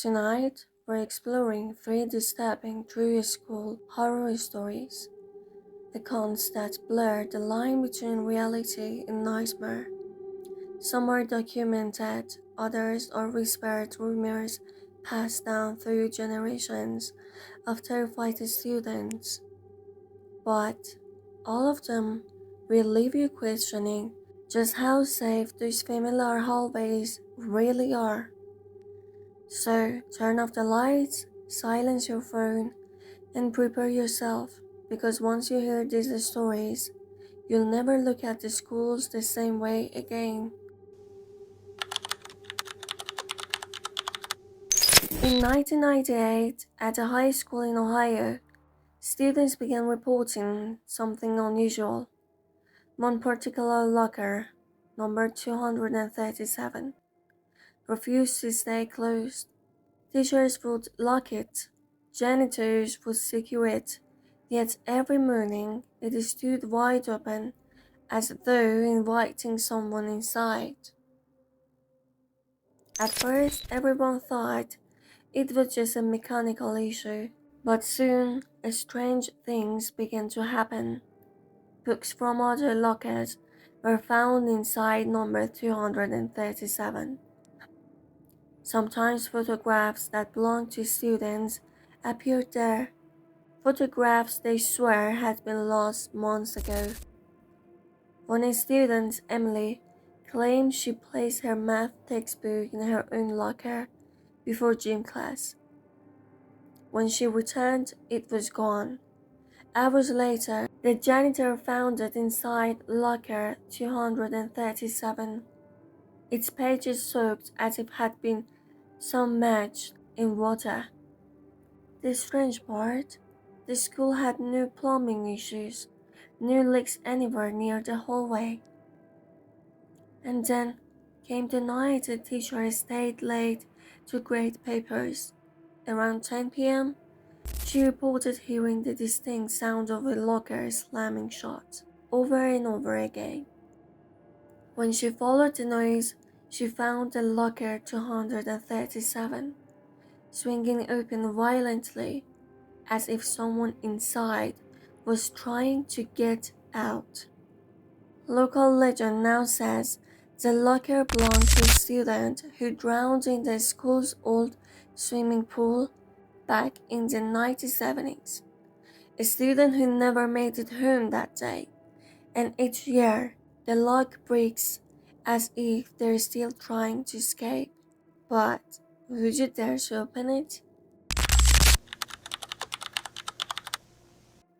Tonight, we're exploring three disturbing true school horror stories, accounts that blur the line between reality and nightmare. Some are documented, others are whispered rumors passed down through generations of terrified students. But all of them will leave you questioning just how safe these familiar hallways really are. So turn off the lights, silence your phone, and prepare yourself, because once you hear these stories, you'll never look at the schools the same way again. In 1998, at a high school in Ohio, students began reporting something unusual. One particular locker, number 237, refused to stay closed. Teachers would lock it, janitors would secure it, yet every morning it stood wide open as though inviting someone inside. At first, everyone thought it was just a mechanical issue, but soon strange things began to happen. Books from other lockers were found inside number 237. Sometimes photographs that belonged to students appeared there, photographs they swear had been lost months ago. One student, Emily, claimed she placed her math textbook in her own locker before gym class. When she returned, it was gone. Hours later, the janitor found it inside locker 237. Its pages soaked as if had been submerged in water. The strange part, the school had no plumbing issues, no leaks anywhere near the hallway. And then came the night the teacher stayed late to grade papers. Around 10 p.m., she reported hearing the distinct sound of a locker slamming shut over and over again. When she followed the noise, she found the locker 237 swinging open violently, as if someone inside was trying to get out. Local legend now says the locker belonged to a student who drowned in the school's old swimming pool back in the 1970s. A student who never made it home that day, and each year the lock breaks as if they're still trying to escape. But would you dare to open it?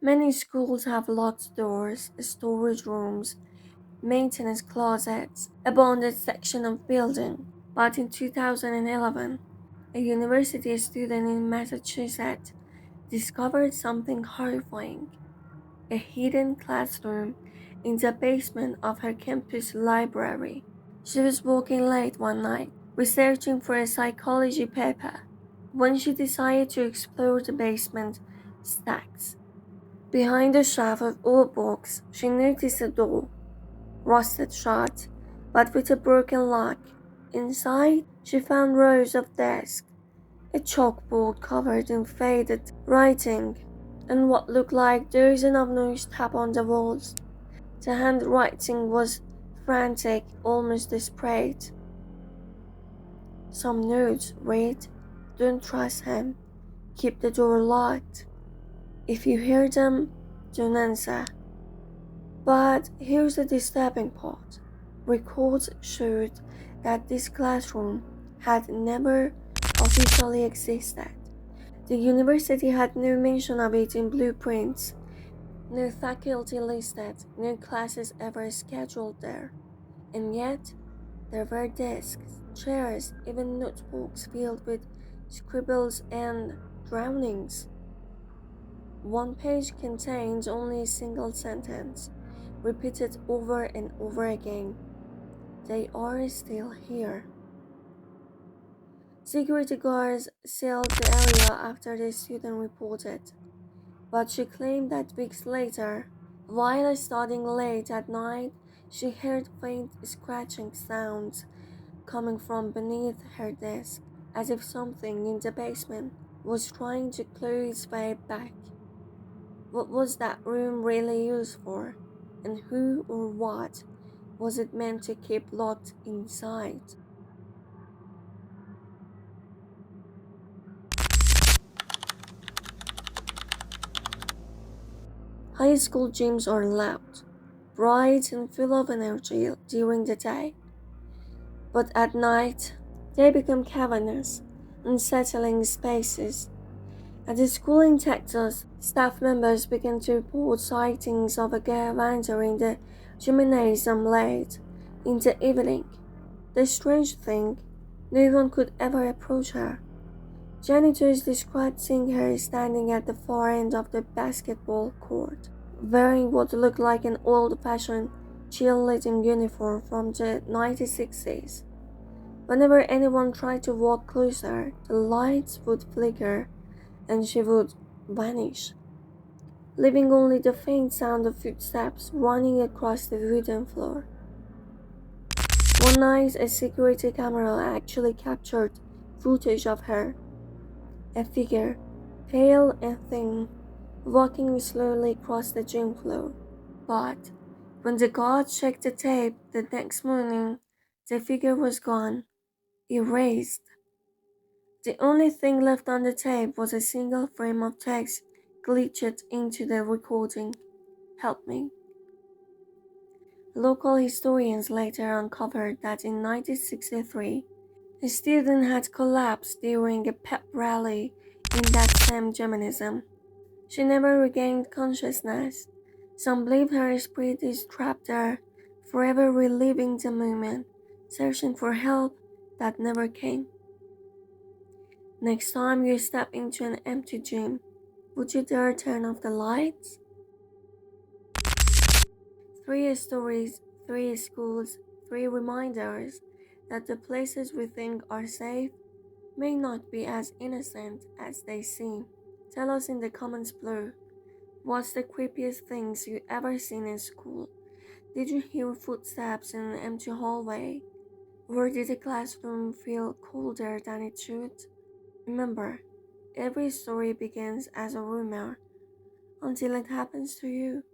Many schools have locked doors, storage rooms, maintenance closets, abandoned section of building. But in 2011, a university student in Massachusetts discovered something horrifying: a hidden classroom in the basement of her campus library. She was working late one night, researching for a psychology paper, when she decided to explore the basement stacks. Behind a shelf of old books, she noticed a door, rusted shut, but with a broken lock. Inside, she found rows of desks, a chalkboard covered in faded writing, and what looked like dozens of notes tapped on the walls. The handwriting was frantic, almost desperate. Some notes read, "Don't trust him. Keep the door locked. If you hear them, don't answer." But here's the disturbing part. Records showed that this classroom had never officially existed. The university had no mention of it in blueprints, no faculty listed, no classes ever scheduled there. And yet, there were desks, chairs, even notebooks filled with scribbles and drownings. One page contained only a single sentence, repeated over and over again: "They are still here." Security guards sealed the area after the student reported, but she claimed that weeks later, while studying late at night, she heard faint scratching sounds coming from beneath her desk. as if something in the basement was trying to claw its way back. What was that room really used for? And who or what was it meant to keep locked inside? High school gyms are loud, bright, and full of energy during the day, but at night they become cavernous, unsettling spaces. At the school in Texas, staff members began to report sightings of a girl entering the gymnasium late in the evening. The strange thing, no one could ever approach her. Janitors described seeing her standing at the far end of the basketball court, wearing what looked like an old-fashioned cheerleading uniform from the 1960s. Whenever anyone tried to walk closer, the lights would flicker and she would vanish, leaving only the faint sound of footsteps running across the wooden floor. One night, a security camera actually captured footage of her, a figure, pale and thin, walking slowly across the gym floor. But when the guard checked the tape the next morning, the figure was gone, erased. The only thing left on the tape was a single frame of text glitched into the recording. Help me. Local historians later uncovered that in 1963, a student had collapsed during a pep rally in that same gymnasium. She never regained consciousness. Some believe her spirit is trapped there, forever reliving the moment, searching for help that never came. Next time you step into an empty gym, would you dare turn off the lights? Three stories, three schools, three reminders that the places we think are safe may not be as innocent as they seem. Tell us in the comments below, what's the creepiest things you ever seen in school? Did you hear footsteps in an empty hallway? Or did the classroom feel colder than it should? Remember, every story begins as a rumor until it happens to you.